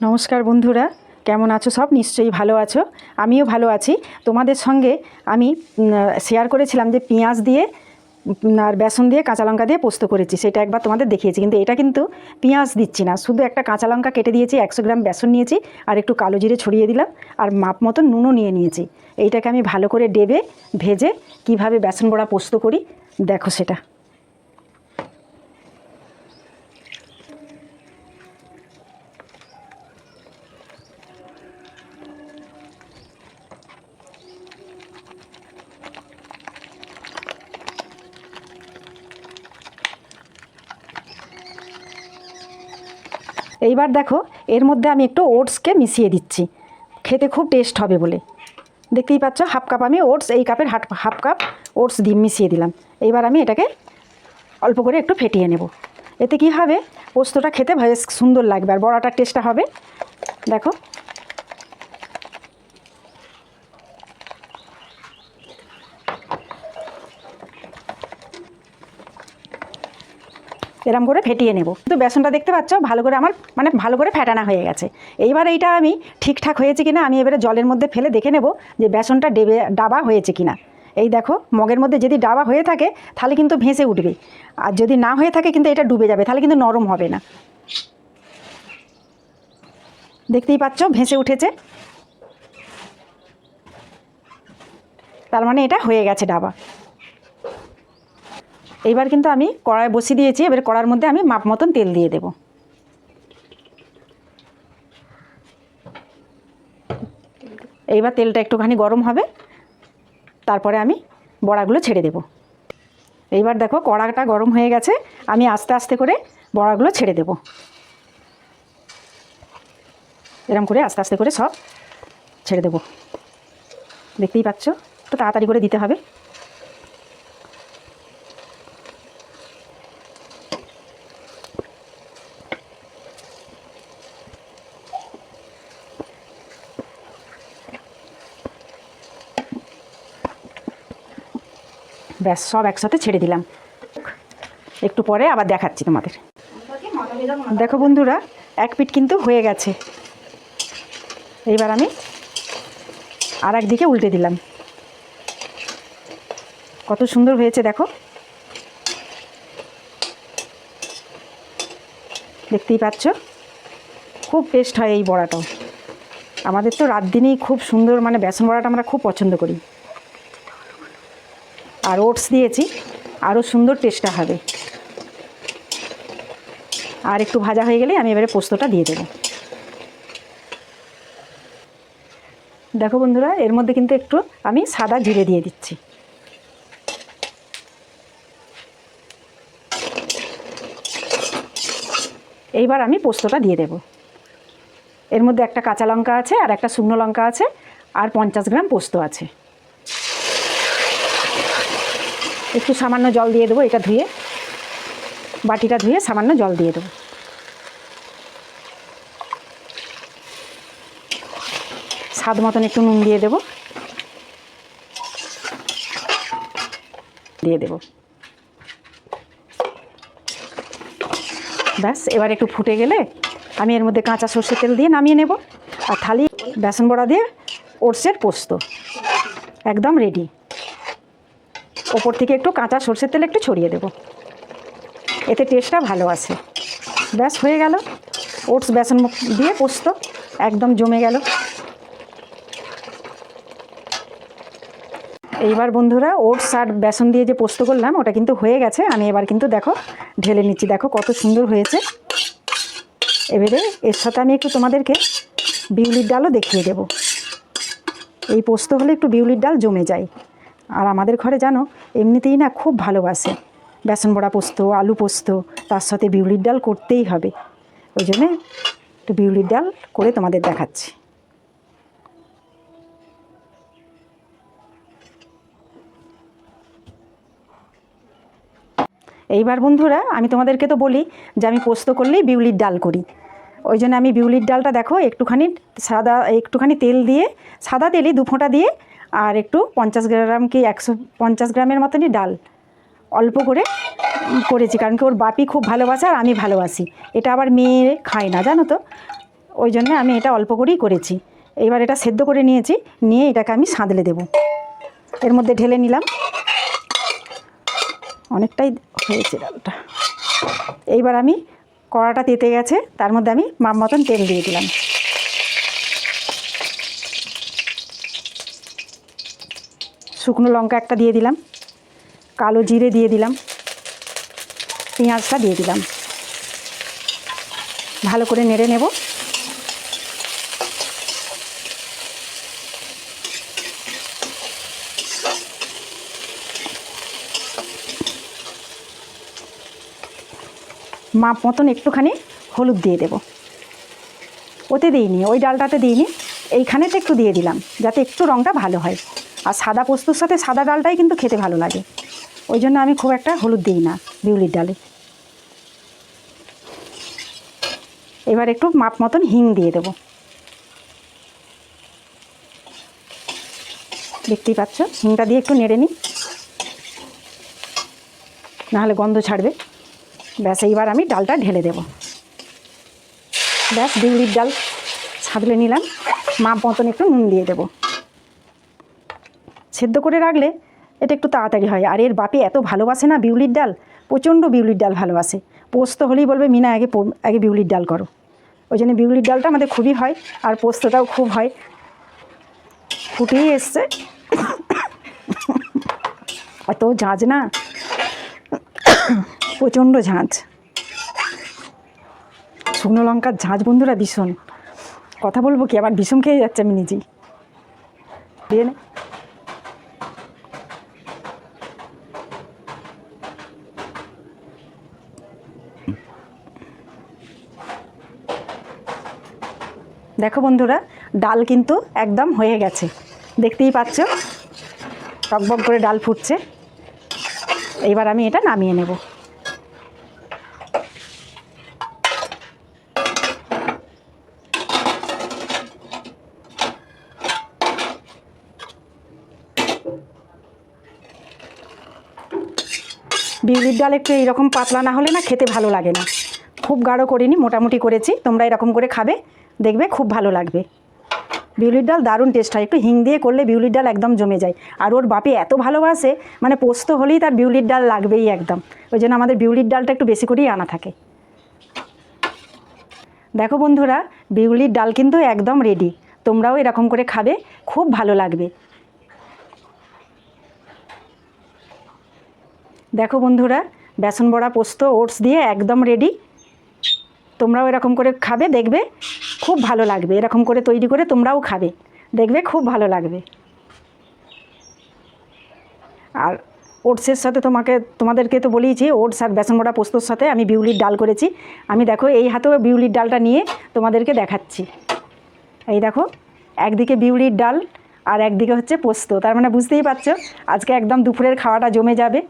নমস্কার বন্ধুরা, কেমন আছো? সব নিশ্চয়ই ভালো আছো, আমিও ভালো আছি। তোমাদের সঙ্গে আমি শেয়ার করেছিলাম যে পেঁয়াজ দিয়ে আর বেসন দিয়ে কাঁচা লঙ্কা দিয়ে পোস্ত করেছি, সেটা একবার তোমাদের দেখিয়েছি। কিন্তু এটা কিন্তু পেঁয়াজ দিচ্ছি না, শুধু একটা কাঁচা লঙ্কা কেটে দিয়েছি, 100 গ্রাম বেসন নিয়েছি, আর একটু কালো জিরে ছড়িয়ে দিলাম, আর মাপ মতন নুনও নিয়ে নিয়েছি। এইটাকে আমি ভালো করে ডেবে ভেজে কিভাবে বেসন বড়া পোস্ত করি দেখো সেটা। এইবার দেখো, এর মধ্যে আমি একটু ওটসকে মিশিয়ে দিচ্ছি, খেতে খুব টেস্ট হবে বলে। দেখতেই পাচ্ছ, হাফ কাপ আমি ওটস, এই কাপের হাফ কাপ ওটস দিয়ে মিশিয়ে দিলাম। এইবার আমি এটাকে অল্প করে একটু ফেটিয়ে নেব। এতে কি হবে, পোস্তটা খেতে বেশ সুন্দর লাগবে আর বড়াটার টেস্টটা হবে। দেখো, এরম করে ফেটিয়ে নেব। কিন্তু বেসনটা দেখতে পাচ্ছ ভালো করে আমার ভালো করে ফেটানো হয়ে গেছে। এইবার এইটা আমি ঠিকঠাক হয়েছে কিনা আমি এবারে জলের মধ্যে ফেলে দেখে নেব যে বেসনটা ডাবা হয়েছে কিনা। এই দেখো, মগের মধ্যে যদি ডাবা হয়ে থাকে তাহলে কিন্তু ভেসে উঠবে, আর যদি না হয়ে থাকে কিন্তু এটা ডুবে যাবে, তাহলে কিন্তু নরম হবে না। দেখতেই পাচ্ছ ভেসে উঠেছে, তার মানে এটা হয়ে গেছে ডাবা। এইবার কিন্তু আমি কড়াই বসিয়ে দিয়েছি, এবার কড়ার মধ্যে আমি মাপ মতন তেল দিয়ে দেব। এইবার তেলটা একটুখানি গরম হবে, তারপরে আমি বড়াগুলো ছেড়ে দেব। এইবার দেখো, কড়াটা গরম হয়ে গেছে, আমি আস্তে আস্তে করে বড়াগুলো ছেড়ে দেব। এরম করে আস্তে আস্তে করে সব ছেড়ে দেব। দেখতেই পাচ্ছ, একটু তাড়াতাড়ি করে দিতে হবে। ব্যাস, সব একসাথে ছেড়ে দিলাম। একটু পরে আবার দেখাচ্ছি তোমাদের। দেখো বন্ধুরা, এক পিঠ কিন্তু হয়ে গেছে। এইবার আমি আর একদিকে উল্টে দিলাম। কত সুন্দর হয়েছে দেখো, দেখতেই পাচ্ছ। খুব টেস্ট হয় এই বড়াটাও। আমাদের তো রাত দিনেই খুব সুন্দর, বেসন বড়াটা আমরা খুব পছন্দ করি। আর ওটস দিয়েছি, আরও সুন্দর টেস্টটা হবে। আর একটু ভাজা হয়ে গেলে আমি এবারে পোস্তটা দিয়ে দেবো। দেখো বন্ধুরা, এর মধ্যে কিন্তু একটু আমি সাদা জিরে দিয়ে দিচ্ছি। এইবার আমি পোস্তটা দিয়ে দেব। এর মধ্যে একটা কাঁচা লঙ্কা আছে, আর একটা শুকনো লঙ্কা আছে, আর 50 গ্রাম পোস্ত আছে। একটু সামান্য জল দিয়ে দেবো, এটা ধুয়ে, বাটিটা ধুয়ে সামান্য জল দিয়ে দেবো। স্বাদ মতন একটু নুন দিয়ে দেবো, ব্যাস। এবার একটু ফুটে গেলে আমি এর মধ্যে কাঁচা সর্ষের তেল দিয়ে নামিয়ে নেব। আর থালি বেসন বড়া দিয়ে ওটসের পোস্ত একদম রেডি। ওপর থেকে একটু কাঁচা সর্ষের তেল একটু ছড়িয়ে দেব, এতে টেস্টটা ভালো আসে। ব্যাস, হয়ে গেল ওটস বেসন দিয়ে পোস্ত, একদম জমে গেল। এইবার বন্ধুরা, ওটস আর বেসন দিয়ে যে পোস্ত করলাম ওটা কিন্তু হয়ে গেছে। আমি এবার কিন্তু দেখো ঢেলে নিচ্ছি, দেখো কত সুন্দর হয়েছে। এবারে এর সাথে আমি একটু তোমাদেরকে বিউলির ডালও দেখিয়ে দেব। এই পোস্ত হলে একটু বিউলির ডাল জমে যায়। আর আমাদের ঘরে জানো, এমনিতেই না খুব ভালোবাসে বেসন বড়া পোস্ত, আলু পোস্ত, তার সাথে বিউলির ডাল করতেই হবে। ওই জন্যে একটু বিউলির ডাল করে তোমাদের দেখাচ্ছি। এইবার বন্ধুরা, আমি তোমাদেরকে তো বলি যে আমি পোস্ত করলেই বিউলির ডাল করি। ওই জন্য আমি বিউলির ডালটা দেখো একটুখানি তেল দিয়ে, সাদা তেলই 2 ফোঁটা দিয়ে, আর একটু 50 গ্রাম কি 150 গ্রামের মতনই ডাল অল্প করে করেছি, কারণ কি ওর বাপি খুব ভালোবাসে আর আমি ভালোবাসি। এটা আবার মেয়ে খায় না, জানো তো। ওই জন্য আমি এটা অল্প করেই করেছি। এইবার এটা সেদ্ধ করে নিয়েছি, নিয়ে এটাকে আমি সাঁতলে দেব। এর মধ্যে ঢেলে নিলাম, অনেকটাই হয়েছে ডালটা। এইবার আমি কড়াটা তেতে গেছে, তার মধ্যে আমি মাপ মতন তেল দিয়ে দিলাম। শুকনো লঙ্কা একটা দিয়ে দিলাম, কালো জিরে দিয়ে দিলাম, পেঁয়াজটা দিয়ে দিলাম। ভালো করে নেড়ে নেব। মাপ মতন একটুখানি হলুদ দিয়ে দেব। ওতে দিইনি, ওই ডালটাতে দিইনি, এইখানেতে একটু দিয়ে দিলাম যাতে একটু রঙটা ভালো হয়। আর সাদা পোস্তর সাথে সাদা ডালটাই কিন্তু খেতে ভালো লাগে, ওই জন্য আমি খুব একটা হলুদ দিই না বিউলির ডালে। এবার একটু মাপ মতন হিং দিয়ে দেব। দেখতেই পাচ্ছ, হিংটা দিয়ে একটু নেড়ে নিই, নাহলে গন্ধ ছাড়বে। ব্যাস, এইবার আমি ডালটা ঢেলে দেব। ব্যাস, বিউলির ডাল সাঁতলে নিলাম। মাপ মতন একটু নুন দিয়ে দেব। সেদ্ধ করে রাখলে এটা একটু তাড়াতাড়ি হয়। আর এর বাপি এত ভালোবাসে না বিউলির ডাল, প্রচণ্ড বিউলির ডাল ভালোবাসে। পোস্ত হলেই বলবে মিনা আগে বিউলির ডাল করো। ওই জন্য বিউলির ডালটা আমাদের খুবই হয়, আর পোস্তটাও খুব হয়। ফুটেই এসছে, এত ঝাঁঝ না, প্রচণ্ড ঝাঁঝ। শুকনো লঙ্কার ঝাঁঝ বন্ধুরা ভীষণ, কথা বলবো কি, আবার ভীষণ খেয়ে যাচ্ছে আমি নিজেই। দিয়ে নে। দেখো বন্ধুরা, ডাল কিন্তু একদম হয়ে গেছে, দেখতেই পাচ্ছ টকবক করে ডাল ফুটছে। এইবার আমি এটা নামিয়ে নেব। বিউলির ডাল একটু এইরকম পাতলা না হলে না খেতে ভালো লাগে না। খুব গাঢ় করিনি, মোটামুটি করেছি। তোমরা এরকম করে খাবে, দেখবে খুব ভালো লাগবে। বিউলির ডাল দারুণ টেস্ট হয়, একটু হিং দিয়ে করলে বিউলির ডাল একদম জমে যায়। আর ওর বাপি এত ভালোবাসে, মানে পোস্ত হলেই তার বিউলির ডাল লাগবেই একদম। ওই জন্য আমাদের বিউলির ডালটা একটু বেশি করেই আনা থাকে। দেখো বন্ধুরা, বিউলির ডাল কিন্তু একদম রেডি। তোমরাও এরকম করে খাবে, খুব ভালো লাগবে। দেখো বন্ধুরা, বেসন বড়া, পোস্ত, ওটস দিয়ে একদম রেডি। তোমরাও এরকম করে খাবে, দেখবে খুব ভালো লাগবে। এরকম করে তৈরি করে তোমরাও খাবে, দেখবে খুব ভালো লাগবে। আর ওটসের সাথে তোমাদেরকে তো বলেইছি, ওটস আর বেসন বড়া পোস্তর সাথে আমি বিউলির ডাল করেছি। আমি দেখো এই হাতেও বিউলির ডালটা নিয়ে তোমাদেরকে দেখাচ্ছি। এই দেখো, একদিকে বিউলির ডাল আর একদিকে হচ্ছে পোস্ত, তার মানে বুঝতেই পারছো আজকে একদম দুপুরের খাওয়াটা জমে যাবে।